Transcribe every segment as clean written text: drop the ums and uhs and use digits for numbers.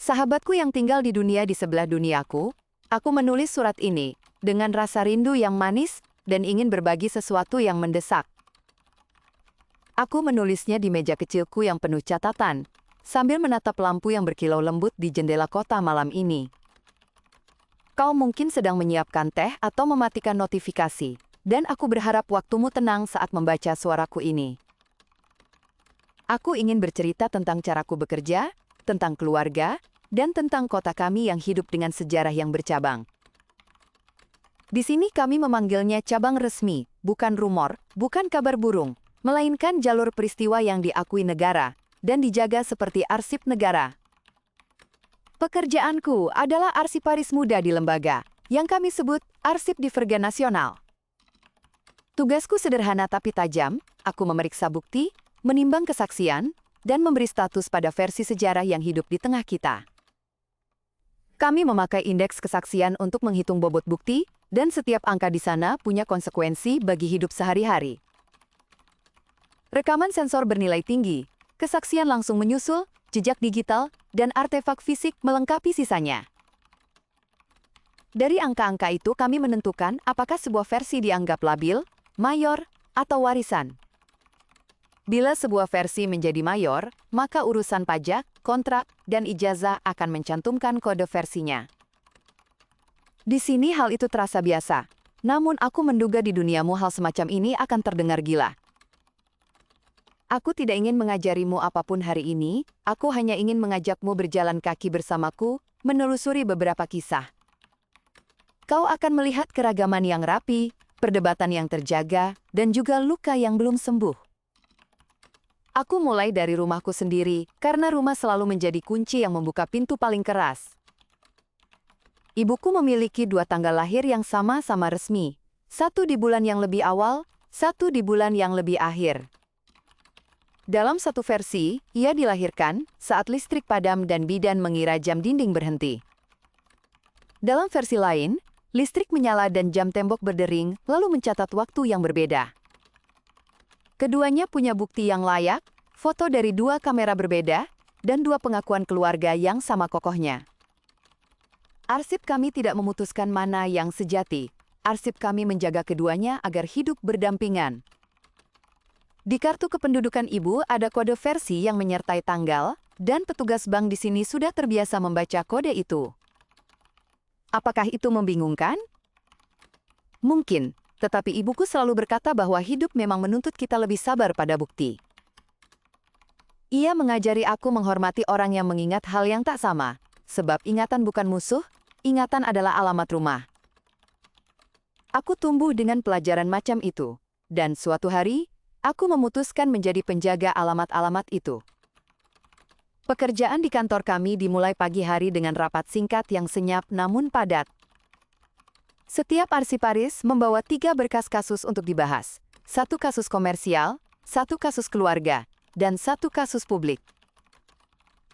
Sahabatku yang tinggal di dunia di sebelah duniaku, aku menulis surat ini dengan rasa rindu yang manis dan ingin berbagi sesuatu yang mendesak. Aku menulisnya di meja kecilku yang penuh catatan, sambil menatap lampu yang berkilau lembut di jendela kota malam ini. Kau mungkin sedang menyiapkan teh atau mematikan notifikasi, dan aku berharap waktumu tenang saat membaca suaraku ini. Aku ingin bercerita tentang caraku bekerja, tentang keluarga, dan tentang kota kami yang hidup dengan sejarah yang bercabang. Di sini kami memanggilnya cabang resmi, bukan rumor, bukan kabar burung, melainkan jalur peristiwa yang diakui negara dan dijaga seperti arsip negara. Pekerjaanku adalah arsiparis muda di lembaga, yang kami sebut Arsip Divergen Nasional. Tugasku sederhana tapi tajam, aku memeriksa bukti, menimbang kesaksian, dan memberi status pada versi sejarah yang hidup di tengah kita. Kami memakai indeks kesaksian untuk menghitung bobot bukti, dan setiap angka di sana punya konsekuensi bagi hidup sehari-hari. Rekaman sensor bernilai tinggi, kesaksian langsung menyusul, jejak digital, dan artefak fisik melengkapi sisanya. Dari angka-angka itu kami menentukan apakah sebuah versi dianggap labil, mayor, atau warisan. Bila sebuah versi menjadi mayor, maka urusan pajak, kontrak, dan ijazah akan mencantumkan kode versinya. Di sini hal itu terasa biasa, namun aku menduga di duniamu hal semacam ini akan terdengar gila. Aku tidak ingin mengajarimu apapun hari ini, aku hanya ingin mengajakmu berjalan kaki bersamaku, menelusuri beberapa kisah. Kau akan melihat keragaman yang rapi, perdebatan yang terjaga, dan juga luka yang belum sembuh. Aku mulai dari rumahku sendiri, karena rumah selalu menjadi kunci yang membuka pintu paling keras. Ibuku memiliki 2 tanggal lahir yang sama-sama resmi, satu di bulan yang lebih awal, satu di bulan yang lebih akhir. Dalam satu versi, ia dilahirkan saat listrik padam dan bidan mengira jam dinding berhenti. Dalam versi lain, listrik menyala dan jam tembok berdering, lalu mencatat waktu yang berbeda. Keduanya punya bukti yang layak, foto dari 2 kamera berbeda, dan 2 pengakuan keluarga yang sama kokohnya. Arsip kami tidak memutuskan mana yang sejati. Arsip kami menjaga keduanya agar hidup berdampingan. Di kartu kependudukan ibu ada kode versi yang menyertai tanggal, dan petugas bank di sini sudah terbiasa membaca kode itu. Apakah itu membingungkan? Mungkin, tetapi ibuku selalu berkata bahwa hidup memang menuntut kita lebih sabar pada bukti. Ia mengajari aku menghormati orang yang mengingat hal yang tak sama, sebab ingatan bukan musuh, ingatan adalah alamat rumah. Aku tumbuh dengan pelajaran macam itu, dan suatu hari, aku memutuskan menjadi penjaga alamat-alamat itu. Pekerjaan di kantor kami dimulai pagi hari dengan rapat singkat yang senyap namun padat. Setiap arsiparis membawa 3 berkas kasus untuk dibahas, 1 kasus komersial, 1 kasus keluarga, dan 1 kasus publik.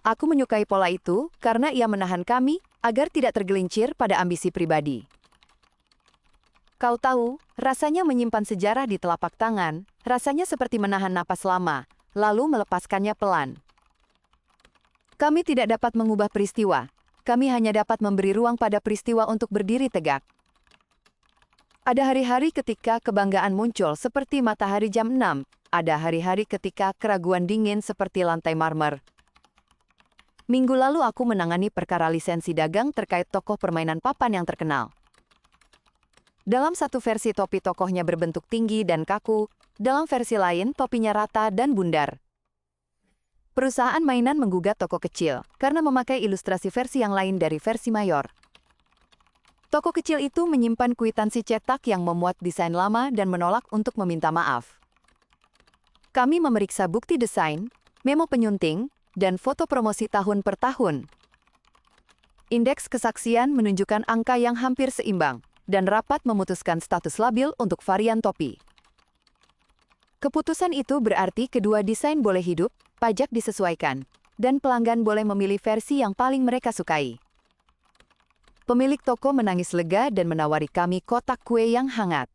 Aku menyukai pola itu karena ia menahan kami agar tidak tergelincir pada ambisi pribadi. Kau tahu, rasanya menyimpan sejarah di telapak tangan, rasanya seperti menahan napas lama, lalu melepaskannya pelan. Kami tidak dapat mengubah peristiwa, kami hanya dapat memberi ruang pada peristiwa untuk berdiri tegak. Ada hari-hari ketika kebanggaan muncul seperti matahari jam 6, ada hari-hari ketika keraguan dingin seperti lantai marmer. Minggu lalu aku menangani perkara lisensi dagang terkait tokoh permainan papan yang terkenal. Dalam satu versi topi tokohnya berbentuk tinggi dan kaku, dalam versi lain topinya rata dan bundar. Perusahaan mainan menggugat toko kecil karena memakai ilustrasi versi yang lain dari versi mayor. Toko kecil itu menyimpan kwitansi cetak yang memuat desain lama dan menolak untuk meminta maaf. Kami memeriksa bukti desain, memo penyunting, dan foto promosi tahun per tahun. Indeks kesaksian menunjukkan angka yang hampir seimbang, dan rapat memutuskan status labil untuk varian topi. Keputusan itu berarti kedua desain boleh hidup, pajak disesuaikan, dan pelanggan boleh memilih versi yang paling mereka sukai. Pemilik toko menangis lega dan menawari kami kotak kue yang hangat.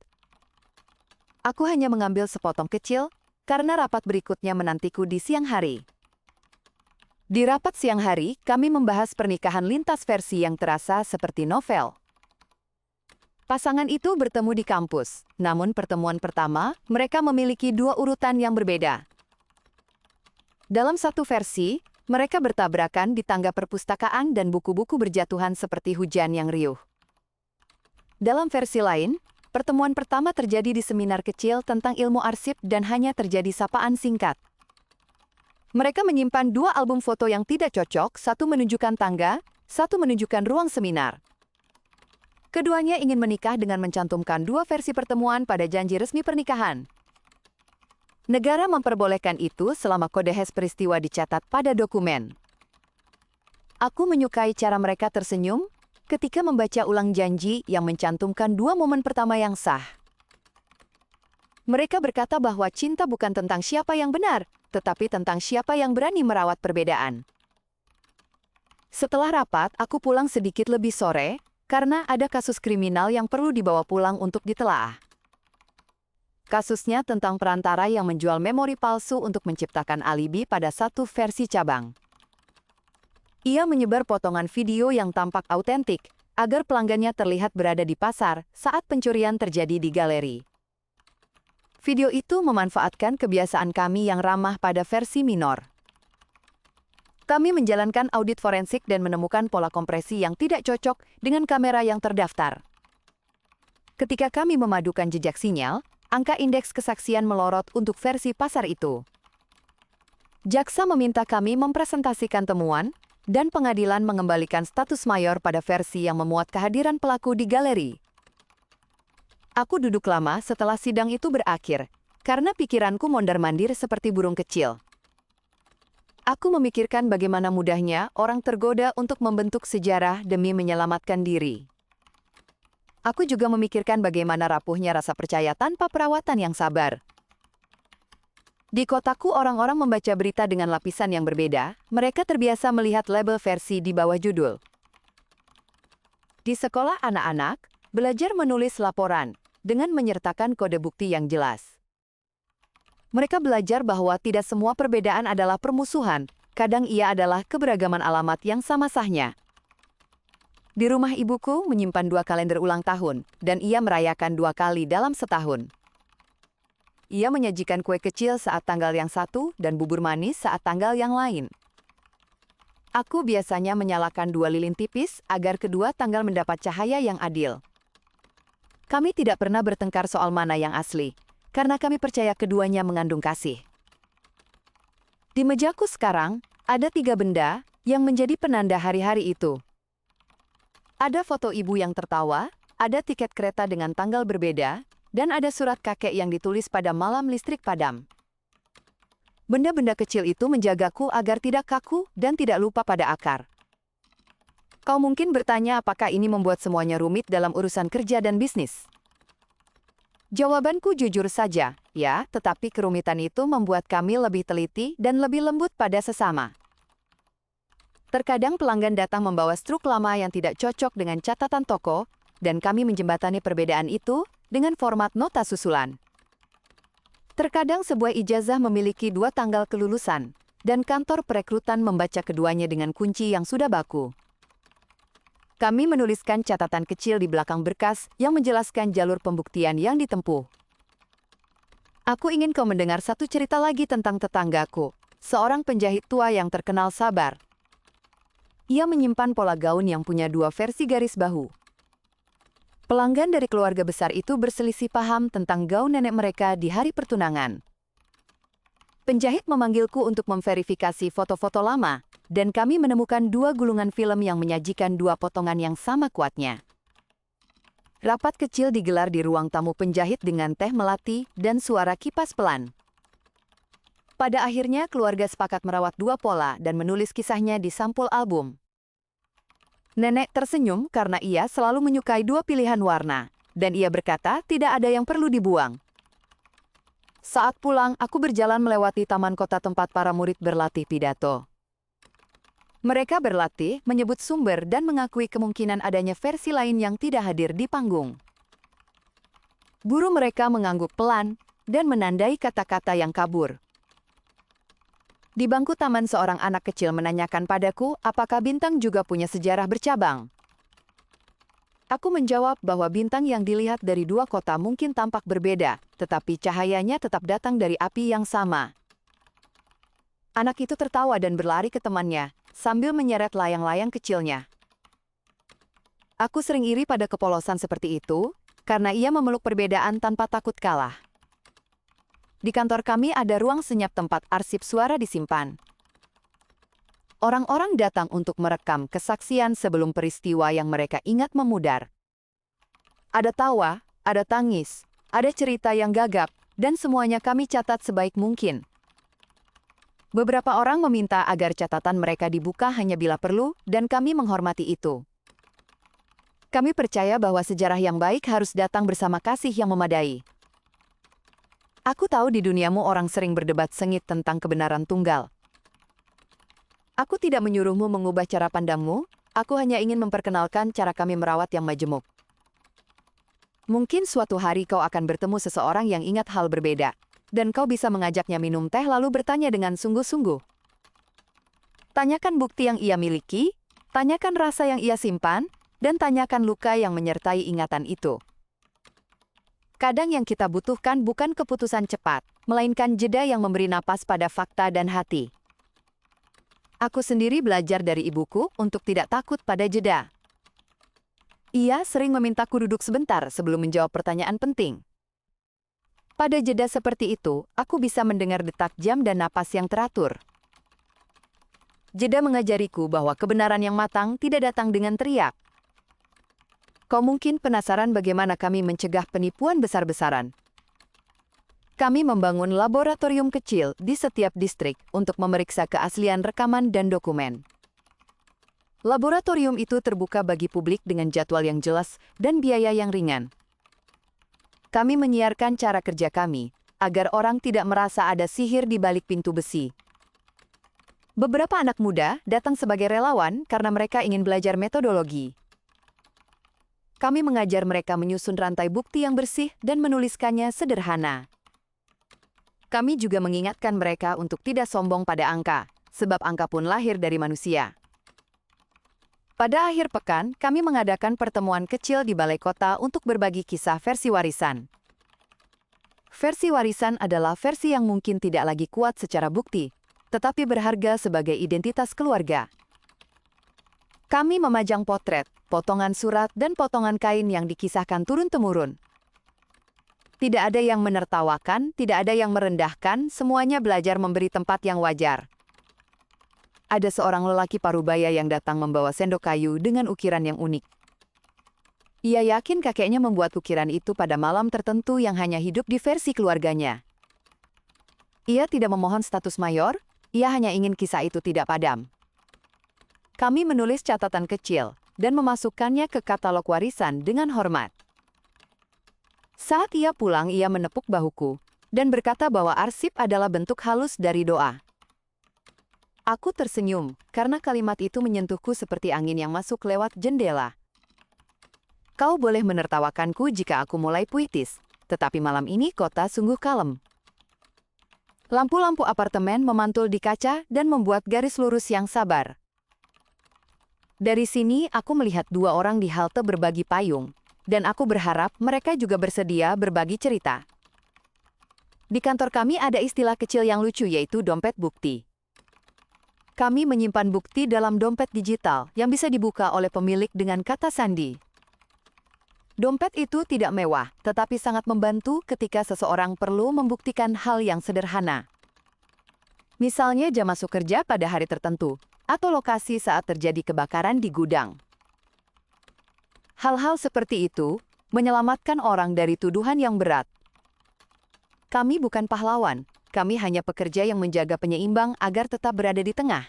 Aku hanya mengambil sepotong kecil, karena rapat berikutnya menantiku di siang hari. Di rapat siang hari, kami membahas pernikahan lintas versi yang terasa seperti novel. Pasangan itu bertemu di kampus, namun pertemuan pertama, mereka memiliki dua urutan yang berbeda. Dalam satu versi, mereka bertabrakan di tangga perpustakaan dan buku-buku berjatuhan seperti hujan yang riuh. Dalam versi lain, pertemuan pertama terjadi di seminar kecil tentang ilmu arsip dan hanya terjadi sapaan singkat. Mereka menyimpan dua album foto yang tidak cocok, satu menunjukkan tangga, satu menunjukkan ruang seminar. Keduanya ingin menikah dengan mencantumkan dua versi pertemuan pada janji resmi pernikahan. Negara memperbolehkan itu selama kode hash peristiwa dicatat pada dokumen. Aku menyukai cara mereka tersenyum ketika membaca ulang janji yang mencantumkan dua momen pertama yang sah. Mereka berkata bahwa cinta bukan tentang siapa yang benar, tetapi tentang siapa yang berani merawat perbedaan. Setelah rapat, aku pulang sedikit lebih sore, karena ada kasus kriminal yang perlu dibawa pulang untuk ditelaah. Kasusnya tentang perantara yang menjual memori palsu untuk menciptakan alibi pada satu versi cabang. Ia menyebar potongan video yang tampak autentik, agar pelanggannya terlihat berada di pasar saat pencurian terjadi di galeri. Video itu memanfaatkan kebiasaan kami yang ramah pada versi minor. Kami menjalankan audit forensik dan menemukan pola kompresi yang tidak cocok dengan kamera yang terdaftar. Ketika kami memadukan jejak sinyal, angka indeks kesaksian melorot untuk versi pasar itu. Jaksa meminta kami mempresentasikan temuan, dan pengadilan mengembalikan status mayor pada versi yang memuat kehadiran pelaku di galeri. Aku duduk lama setelah sidang itu berakhir, karena pikiranku mondar-mandir seperti burung kecil. Aku memikirkan bagaimana mudahnya orang tergoda untuk membentuk sejarah demi menyelamatkan diri. Aku juga memikirkan bagaimana rapuhnya rasa percaya tanpa perawatan yang sabar. Di kotaku orang-orang membaca berita dengan lapisan yang berbeda, mereka terbiasa melihat label versi di bawah judul. Di sekolah anak-anak, belajar menulis laporan, dengan menyertakan kode bukti yang jelas. Mereka belajar bahwa tidak semua perbedaan adalah permusuhan, kadang ia adalah keberagaman alamat yang sama sahnya. Di rumah ibuku menyimpan dua kalender ulang tahun, dan ia merayakan 2 kali dalam setahun. Ia menyajikan kue kecil saat tanggal yang satu dan bubur manis saat tanggal yang lain. Aku biasanya menyalakan 2 lilin tipis agar kedua tanggal mendapat cahaya yang adil. Kami tidak pernah bertengkar soal mana yang asli, karena kami percaya keduanya mengandung kasih. Di mejaku sekarang, ada 3 benda yang menjadi penanda hari-hari itu. Ada foto ibu yang tertawa, ada tiket kereta dengan tanggal berbeda, dan ada surat kakek yang ditulis pada malam listrik padam. Benda-benda kecil itu menjagaku agar tidak kaku dan tidak lupa pada akar. Kau mungkin bertanya apakah ini membuat semuanya rumit dalam urusan kerja dan bisnis. Jawabanku jujur saja, ya, tetapi kerumitan itu membuat kami lebih teliti dan lebih lembut pada sesama. Terkadang pelanggan datang membawa struk lama yang tidak cocok dengan catatan toko, dan kami menjembatani perbedaan itu dengan format nota susulan. Terkadang sebuah ijazah memiliki 2 tanggal kelulusan, dan kantor perekrutan membaca keduanya dengan kunci yang sudah baku. Kami menuliskan catatan kecil di belakang berkas yang menjelaskan jalur pembuktian yang ditempuh. Aku ingin kau mendengar satu cerita lagi tentang tetanggaku, seorang penjahit tua yang terkenal sabar. Ia menyimpan pola gaun yang punya 2 versi garis bahu. Pelanggan dari keluarga besar itu berselisih paham tentang gaun nenek mereka di hari pertunangan. Penjahit memanggilku untuk memverifikasi foto-foto lama, dan kami menemukan 2 gulungan film yang menyajikan 2 potongan yang sama kuatnya. Rapat kecil digelar di ruang tamu penjahit dengan teh melati dan suara kipas pelan. Pada akhirnya keluarga sepakat merawat 2 pola dan menulis kisahnya di sampul album. Nenek tersenyum karena ia selalu menyukai 2 pilihan warna, dan ia berkata tidak ada yang perlu dibuang. Saat pulang, aku berjalan melewati taman kota tempat para murid berlatih pidato. Mereka berlatih, menyebut sumber dan mengakui kemungkinan adanya versi lain yang tidak hadir di panggung. Guru mereka mengangguk pelan dan menandai kata-kata yang kabur. Di bangku taman seorang anak kecil menanyakan padaku apakah bintang juga punya sejarah bercabang. Aku menjawab bahwa bintang yang dilihat dari dua kota mungkin tampak berbeda, tetapi cahayanya tetap datang dari api yang sama. Anak itu tertawa dan berlari ke temannya, sambil menyeret layang-layang kecilnya. Aku sering iri pada kepolosan seperti itu, karena ia memeluk perbedaan tanpa takut kalah. Di kantor kami ada ruang senyap tempat arsip suara disimpan. Orang-orang datang untuk merekam kesaksian sebelum peristiwa yang mereka ingat memudar. Ada tawa, ada tangis, ada cerita yang gagap, dan semuanya kami catat sebaik mungkin. Beberapa orang meminta agar catatan mereka dibuka hanya bila perlu, dan kami menghormati itu. Kami percaya bahwa sejarah yang baik harus datang bersama kasih yang memadai. Aku tahu di duniamu orang sering berdebat sengit tentang kebenaran tunggal. Aku tidak menyuruhmu mengubah cara pandangmu, aku hanya ingin memperkenalkan cara kami merawat yang majemuk. Mungkin suatu hari kau akan bertemu seseorang yang ingat hal berbeda, dan kau bisa mengajaknya minum teh lalu bertanya dengan sungguh-sungguh. Tanyakan bukti yang ia miliki, tanyakan rasa yang ia simpan, dan tanyakan luka yang menyertai ingatan itu. Kadang yang kita butuhkan bukan keputusan cepat, melainkan jeda yang memberi napas pada fakta dan hati. Aku sendiri belajar dari ibuku untuk tidak takut pada jeda. Ia sering memintaku duduk sebentar sebelum menjawab pertanyaan penting. Pada jeda seperti itu, aku bisa mendengar detak jam dan napas yang teratur. Jeda mengajariku bahwa kebenaran yang matang tidak datang dengan teriak. Kau mungkin penasaran bagaimana kami mencegah penipuan besar-besaran. Kami membangun laboratorium kecil di setiap distrik untuk memeriksa keaslian rekaman dan dokumen. Laboratorium itu terbuka bagi publik dengan jadwal yang jelas dan biaya yang ringan. Kami menyiarkan cara kerja kami, agar orang tidak merasa ada sihir di balik pintu besi. Beberapa anak muda datang sebagai relawan karena mereka ingin belajar metodologi. Kami mengajar mereka menyusun rantai bukti yang bersih dan menuliskannya sederhana. Kami juga mengingatkan mereka untuk tidak sombong pada angka, sebab angka pun lahir dari manusia. Pada akhir pekan, kami mengadakan pertemuan kecil di balai kota untuk berbagi kisah versi warisan. Versi warisan adalah versi yang mungkin tidak lagi kuat secara bukti, tetapi berharga sebagai identitas keluarga. Kami memajang potret, potongan surat, dan potongan kain yang dikisahkan turun-temurun. Tidak ada yang menertawakan, tidak ada yang merendahkan, semuanya belajar memberi tempat yang wajar. Ada seorang lelaki parubaya yang datang membawa sendok kayu dengan ukiran yang unik. Ia yakin kakeknya membuat ukiran itu pada malam tertentu yang hanya hidup di versi keluarganya. Ia tidak memohon status mayor, ia hanya ingin kisah itu tidak padam. Kami menulis catatan kecil dan memasukkannya ke katalog warisan dengan hormat. Saat ia pulang, ia menepuk bahuku dan berkata bahwa arsip adalah bentuk halus dari doa. Aku tersenyum karena kalimat itu menyentuhku seperti angin yang masuk lewat jendela. Kau boleh menertawakanku jika aku mulai puitis, tetapi malam ini kota sungguh kalem. Lampu-lampu apartemen memantul di kaca dan membuat garis lurus yang sabar. Dari sini aku melihat dua orang di halte berbagi payung. Dan aku berharap mereka juga bersedia berbagi cerita. Di kantor kami ada istilah kecil yang lucu yaitu dompet bukti. Kami menyimpan bukti dalam dompet digital yang bisa dibuka oleh pemilik dengan kata sandi. Dompet itu tidak mewah, tetapi sangat membantu ketika seseorang perlu membuktikan hal yang sederhana. Misalnya jam masuk kerja pada hari tertentu, atau lokasi saat terjadi kebakaran di gudang. Hal-hal seperti itu menyelamatkan orang dari tuduhan yang berat. Kami bukan pahlawan, kami hanya pekerja yang menjaga penyeimbang agar tetap berada di tengah.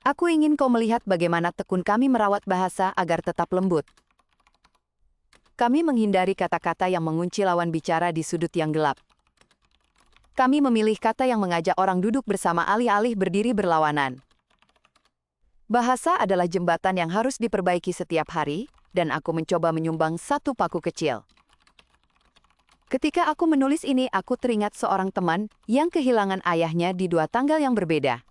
Aku ingin kau melihat bagaimana tekun kami merawat bahasa agar tetap lembut. Kami menghindari kata-kata yang mengunci lawan bicara di sudut yang gelap. Kami memilih kata yang mengajak orang duduk bersama alih-alih berdiri berlawanan. Bahasa adalah jembatan yang harus diperbaiki setiap hari, dan aku mencoba menyumbang satu paku kecil. Ketika aku menulis ini, aku teringat seorang teman yang kehilangan ayahnya di 2 tanggal yang berbeda.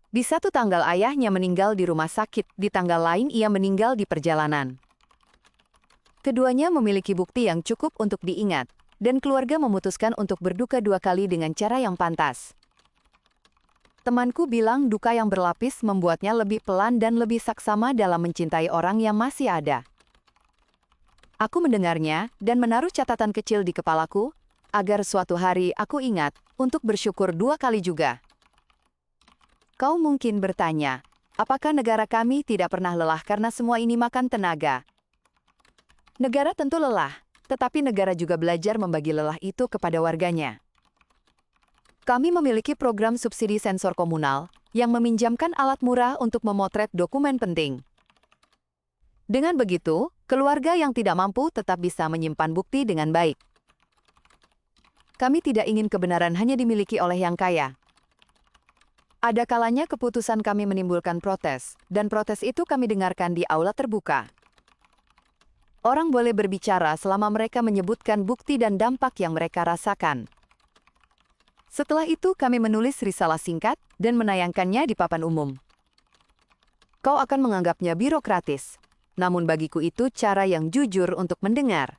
Di satu tanggal ayahnya meninggal di rumah sakit, di tanggal lain ia meninggal di perjalanan. Keduanya memiliki bukti yang cukup untuk diingat, dan keluarga memutuskan untuk berduka 2 kali dengan cara yang pantas. Temanku bilang duka yang berlapis membuatnya lebih pelan dan lebih saksama dalam mencintai orang yang masih ada. Aku mendengarnya dan menaruh catatan kecil di kepalaku, agar suatu hari aku ingat untuk bersyukur 2 kali juga. Kau mungkin bertanya, apakah negara kami tidak pernah lelah karena semua ini makan tenaga? Negara tentu lelah, tetapi negara juga belajar membagi lelah itu kepada warganya. Kami memiliki program subsidi sensor komunal yang meminjamkan alat murah untuk memotret dokumen penting. Dengan begitu, keluarga yang tidak mampu tetap bisa menyimpan bukti dengan baik. Kami tidak ingin kebenaran hanya dimiliki oleh yang kaya. Ada kalanya keputusan kami menimbulkan protes, dan protes itu kami dengarkan di aula terbuka. Orang boleh berbicara selama mereka menyebutkan bukti dan dampak yang mereka rasakan. Setelah itu kami menulis risalah singkat dan menayangkannya di papan umum. Kau akan menganggapnya birokratis, namun bagiku itu cara yang jujur untuk mendengar.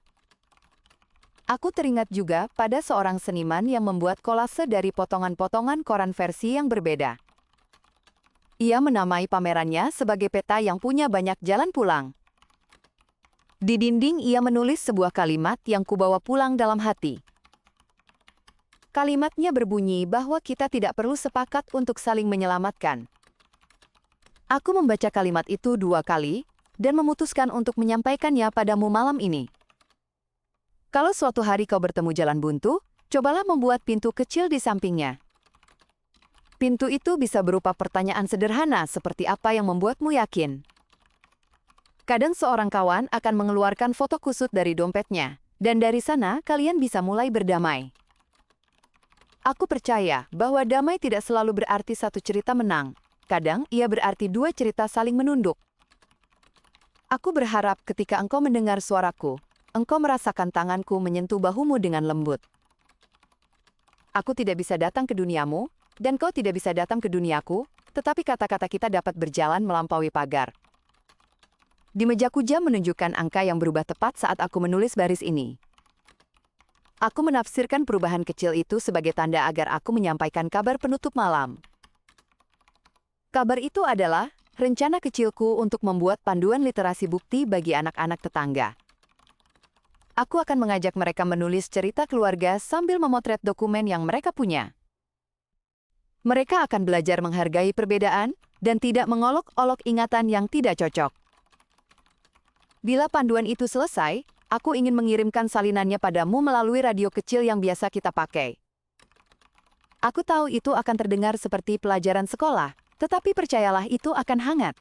Aku teringat juga pada seorang seniman yang membuat kolase dari potongan-potongan koran versi yang berbeda. Ia menamai pamerannya sebagai peta yang punya banyak jalan pulang. Di dinding ia menulis sebuah kalimat yang kubawa pulang dalam hati. Kalimatnya berbunyi bahwa kita tidak perlu sepakat untuk saling menyelamatkan. Aku membaca kalimat itu 2 kali, dan memutuskan untuk menyampaikannya padamu malam ini. Kalau suatu hari kau bertemu jalan buntu, cobalah membuat pintu kecil di sampingnya. Pintu itu bisa berupa pertanyaan sederhana seperti apa yang membuatmu yakin. Kadang seorang kawan akan mengeluarkan foto kusut dari dompetnya, dan dari sana kalian bisa mulai berdamai. Aku percaya bahwa damai tidak selalu berarti satu cerita menang. Kadang ia berarti 2 cerita saling menunduk. Aku berharap ketika engkau mendengar suaraku, engkau merasakan tanganku menyentuh bahumu dengan lembut. Aku tidak bisa datang ke duniamu, dan kau tidak bisa datang ke duniaku, tetapi kata-kata kita dapat berjalan melampaui pagar. Di mejaku jam menunjukkan angka yang berubah tepat saat aku menulis baris ini. Aku menafsirkan perubahan kecil itu sebagai tanda agar aku menyampaikan kabar penutup malam. Kabar itu adalah rencana kecilku untuk membuat panduan literasi bukti bagi anak-anak tetangga. Aku akan mengajak mereka menulis cerita keluarga sambil memotret dokumen yang mereka punya. Mereka akan belajar menghargai perbedaan dan tidak mengolok-olok ingatan yang tidak cocok. Bila panduan itu selesai, aku ingin mengirimkan salinannya padamu melalui radio kecil yang biasa kita pakai. Aku tahu itu akan terdengar seperti pelajaran sekolah, tetapi percayalah itu akan hangat.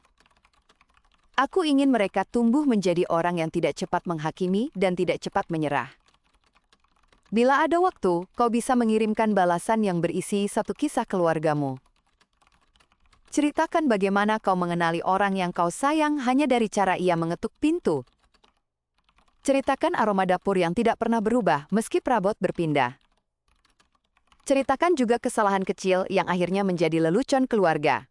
Aku ingin mereka tumbuh menjadi orang yang tidak cepat menghakimi dan tidak cepat menyerah. Bila ada waktu, kau bisa mengirimkan balasan yang berisi satu kisah keluargamu. Ceritakan bagaimana kau mengenali orang yang kau sayang hanya dari cara ia mengetuk pintu. Ceritakan aroma dapur yang tidak pernah berubah meski perabot berpindah. Ceritakan juga kesalahan kecil yang akhirnya menjadi lelucon keluarga.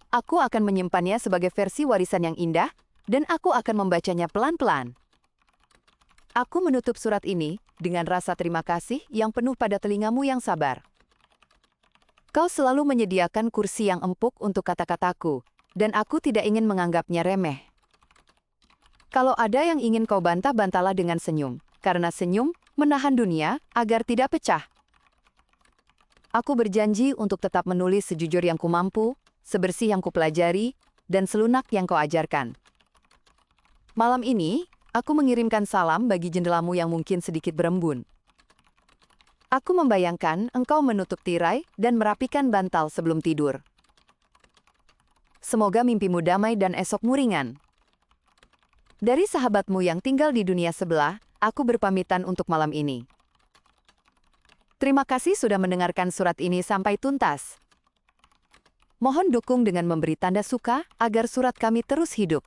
Aku akan menyimpannya sebagai versi warisan yang indah, dan aku akan membacanya pelan-pelan. Aku menutup surat ini dengan rasa terima kasih yang penuh pada telingamu yang sabar. Kau selalu menyediakan kursi yang empuk untuk kata-kataku, dan aku tidak ingin menganggapnya remeh. Kalau ada yang ingin kau bantah, bantahlah dengan senyum, karena senyum menahan dunia agar tidak pecah. Aku berjanji untuk tetap menulis sejujur yang kumampu, sebersih yang kupelajari, dan selunak yang kau ajarkan. Malam ini, aku mengirimkan salam bagi jendelamu yang mungkin sedikit berembun. Aku membayangkan engkau menutup tirai dan merapikan bantal sebelum tidur. Semoga mimpimu damai dan esokmu ringan. Dari sahabatmu yang tinggal di dunia sebelah, aku berpamitan untuk malam ini. Terima kasih sudah mendengarkan surat ini sampai tuntas. Mohon dukung dengan memberi tanda suka agar surat kami terus hidup.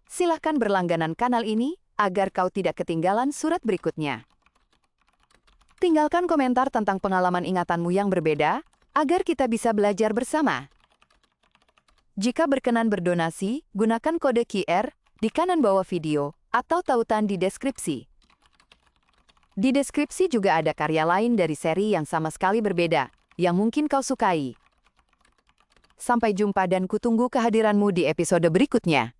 Silakan berlangganan kanal ini agar kau tidak ketinggalan surat berikutnya. Tinggalkan komentar tentang pengalaman ingatanmu yang berbeda, agar kita bisa belajar bersama. Jika berkenan berdonasi, gunakan kode QR di kanan bawah video atau tautan di deskripsi. Di deskripsi juga ada karya lain dari seri yang sama sekali berbeda, yang mungkin kau sukai. Sampai jumpa dan kutunggu kehadiranmu di episode berikutnya.